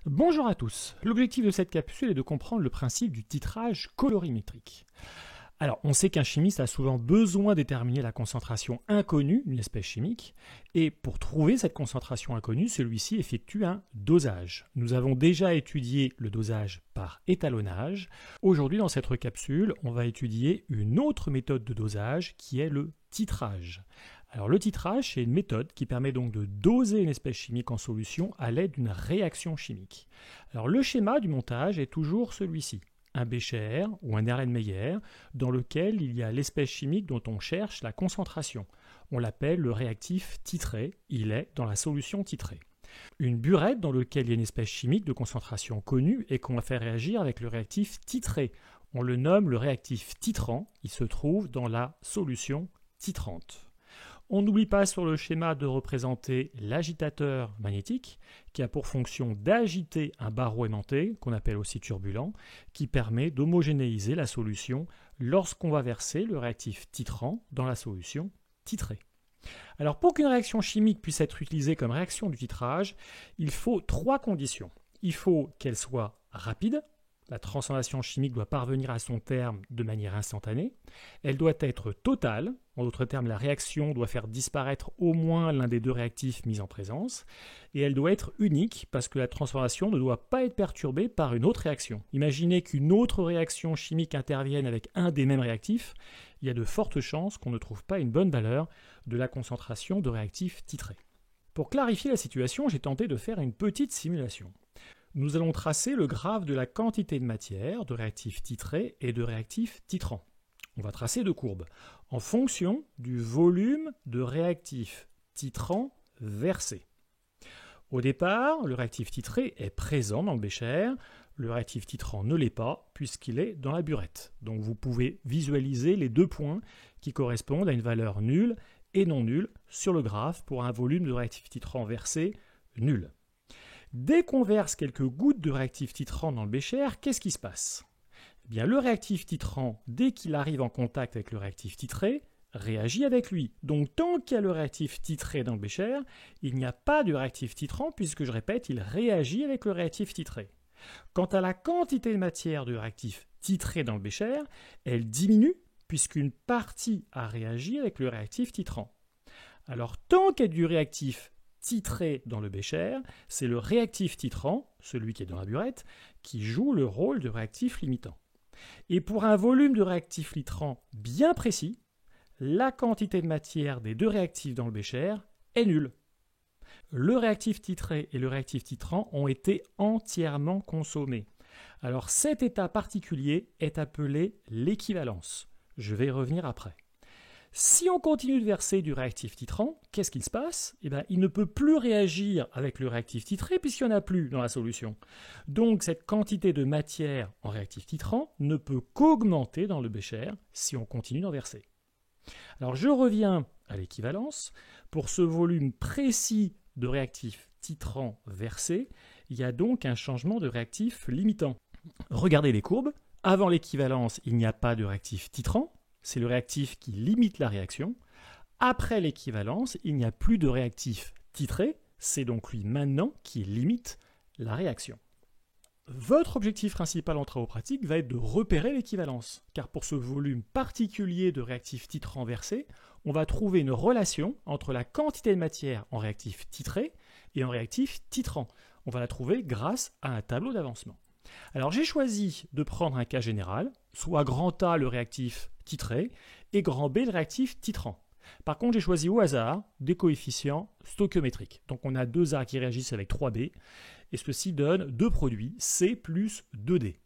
Bonjour à tous. L'objectif de cette capsule est de comprendre le principe du titrage colorimétrique. Alors, on sait qu'un chimiste a souvent besoin de déterminer la concentration inconnue d'une espèce chimique, et pour trouver cette concentration inconnue, celui-ci effectue un dosage. Nous avons déjà étudié le dosage par étalonnage. Aujourd'hui, dans cette capsule, on va étudier une autre méthode de dosage qui est le titrage. Alors, le titrage, c'est une méthode qui permet donc de doser une espèce chimique en solution à l'aide d'une réaction chimique. Alors, le schéma du montage est toujours celui-ci. Un Bécher ou un Erlenmeyer dans lequel il y a l'espèce chimique dont on cherche la concentration. On l'appelle le réactif titré, il est dans la solution titrée. Une burette dans laquelle il y a une espèce chimique de concentration connue et qu'on va faire réagir avec le réactif titré. On le nomme le réactif titrant, il se trouve dans la solution titrante. On n'oublie pas sur le schéma de représenter l'agitateur magnétique qui a pour fonction d'agiter un barreau aimanté, qu'on appelle aussi turbulent, qui permet d'homogénéiser la solution lorsqu'on va verser le réactif titrant dans la solution titrée. Alors pour qu'une réaction chimique puisse être utilisée comme réaction du titrage, il faut trois conditions. Il faut qu'elle soit rapide. La transformation chimique doit parvenir à son terme de manière instantanée. Elle doit être totale. En d'autres termes, la réaction doit faire disparaître au moins l'un des deux réactifs mis en présence. Et elle doit être unique parce que la transformation ne doit pas être perturbée par une autre réaction. Imaginez qu'une autre réaction chimique intervienne avec un des mêmes réactifs. Il y a de fortes chances qu'on ne trouve pas une bonne valeur de la concentration de réactifs titrés. Pour clarifier la situation, j'ai tenté de faire une petite simulation. Nous allons tracer le graphe de la quantité de matière, de réactifs titrés et de réactifs titrants. On va tracer deux courbes en fonction du volume de réactifs titrants versés. Au départ, le réactif titré est présent dans le bécher, le réactif titrant ne l'est pas puisqu'il est dans la burette. Donc vous pouvez visualiser les deux points qui correspondent à une valeur nulle et non nulle sur le graphe pour un volume de réactif titrant versé nul. Dès qu'on verse quelques gouttes de réactif titrant dans le bécher, qu'est-ce qui se passe ? Eh bien, le réactif titrant, dès qu'il arrive en contact avec le réactif titré, réagit avec lui. Donc tant qu'il y a le réactif titré dans le bécher, il n'y a pas de réactif titrant puisque, je répète, il réagit avec le réactif titré. Quant à la quantité de matière de réactif titré dans le bécher, elle diminue puisqu'une partie a réagi avec le réactif titrant. Alors tant qu'il y a du réactif titré dans le bécher, c'est le réactif titrant, celui qui est dans la burette, qui joue le rôle de réactif limitant. Et pour un volume de réactif titrant bien précis, la quantité de matière des deux réactifs dans le bécher est nulle. Le réactif titré et le réactif titrant ont été entièrement consommés. Alors cet état particulier est appelé l'équivalence. Je vais y revenir après. Si on continue de verser du réactif titrant, qu'est-ce qu'il se passe ? Eh bien, il ne peut plus réagir avec le réactif titré puisqu'il n'y en a plus dans la solution. Donc cette quantité de matière en réactif titrant ne peut qu'augmenter dans le bécher si on continue d'en verser. Alors je reviens à l'équivalence. Pour ce volume précis de réactif titrant versé, il y a donc un changement de réactif limitant. Regardez les courbes. Avant l'équivalence, il n'y a pas de réactif titrant. C'est le réactif qui limite la réaction. Après l'équivalence, il n'y a plus de réactif titré. C'est donc lui maintenant qui limite la réaction. Votre objectif principal en travaux pratiques va être de repérer l'équivalence. Car pour ce volume particulier de réactif titrant versé, on va trouver une relation entre la quantité de matière en réactif titré et en réactif titrant. On va la trouver grâce à un tableau d'avancement. Alors j'ai choisi de prendre un cas général, soit grand A le réactif titré et grand B le réactif titrant. Par contre, j'ai choisi au hasard des coefficients stoichiométriques. Donc on a deux A qui réagissent avec 3B et ceci donne deux produits C plus 2D.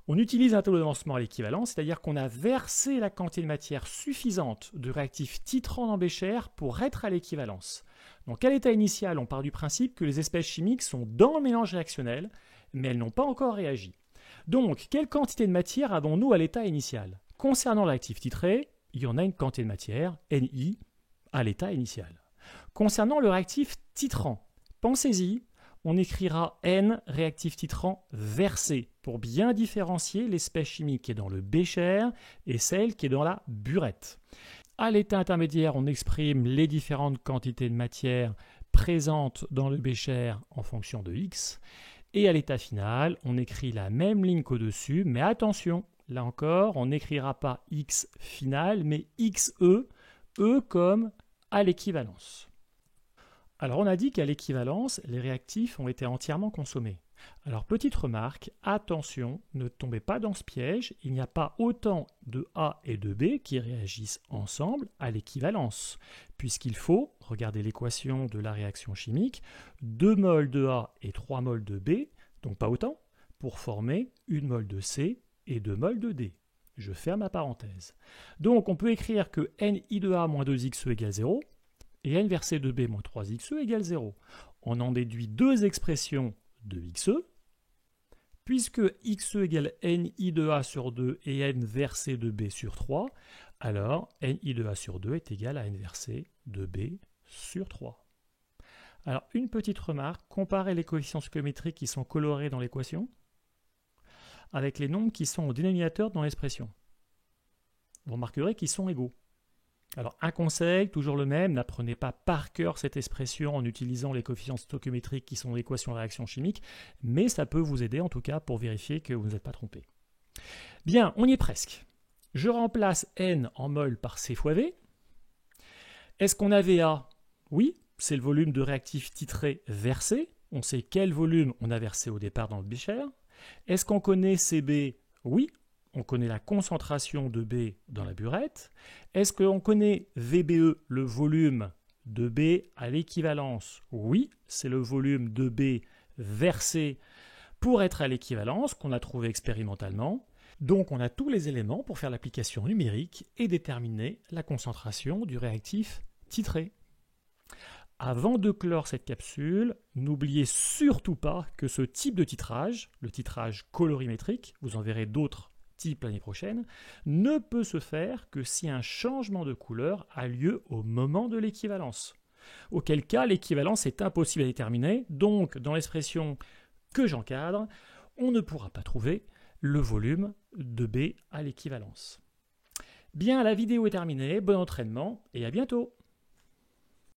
On utilise un tableau d'avancement à l'équivalence, c'est-à-dire qu'on a versé la quantité de matière suffisante de réactif titrant dans le bécher pour être à l'équivalence. Donc à l'état initial, on part du principe que les espèces chimiques sont dans le mélange réactionnel, mais elles n'ont pas encore réagi. Donc, quelle quantité de matière avons-nous à l'état initial ? Concernant le réactif titré, il y en a une quantité de matière, Ni, à l'état initial. Concernant le réactif titrant, pensez-y, on écrira N réactif titrant versé pour bien différencier l'espèce chimique qui est dans le bécher et celle qui est dans la burette. À l'état intermédiaire, on exprime les différentes quantités de matière présentes dans le bécher en fonction de X. Et à l'état final, on écrit la même ligne qu'au-dessus, mais attention, là encore, on n'écrira pas x final, mais xe, e comme à l'équivalence. Alors on a dit qu'à l'équivalence, les réactifs ont été entièrement consommés. Alors petite remarque, attention, ne tombez pas dans ce piège, il n'y a pas autant de A et de B qui réagissent ensemble à l'équivalence, puisqu'il faut, regardez l'équation de la réaction chimique, 2 moles de A et 3 moles de B, donc pas autant, pour former 1 mol de C et 2 moles de D. Je ferme la parenthèse. Donc on peut écrire que NI de A moins 2XE égale 0, et N versé de B moins 3XE égale 0. On en déduit deux expressions de XE, puisque XE égale NI de A sur 2 et N versé de B sur 3, alors NI de A sur 2 est égal à N versé de B sur 3. Alors une petite remarque, comparez les coefficients stoichiométriques qui sont colorés dans l'équation avec les nombres qui sont au dénominateur dans l'expression. Vous remarquerez qu'ils sont égaux. Alors un conseil, toujours le même, n'apprenez pas par cœur cette expression en utilisant les coefficients stoichiométriques qui sont dans l'équation de réaction chimique, mais ça peut vous aider en tout cas pour vérifier que vous n'êtes pas trompé. Bien, on y est presque. Je remplace N en mol par C fois V. Est-ce qu'on a VA? Oui, c'est le volume de réactif titré versé. On sait quel volume on a versé au départ dans le bécher. Est-ce qu'on connaît CB? Oui. On connaît la concentration de B dans la burette. Est-ce qu'on connaît VBE, le volume de B à l'équivalence? Oui, c'est le volume de B versé pour être à l'équivalence qu'on a trouvé expérimentalement. Donc on a tous les éléments pour faire l'application numérique et déterminer la concentration du réactif titré. Avant de clore cette capsule, n'oubliez surtout pas que ce type de titrage, le titrage colorimétrique, vous en verrez d'autres l'année prochaine, ne peut se faire que si un changement de couleur a lieu au moment de l'équivalence. Auquel cas, l'équivalence est impossible à déterminer, donc dans l'expression que j'encadre, on ne pourra pas trouver le volume de B à l'équivalence. Bien, la vidéo est terminée, bon entraînement et à bientôt!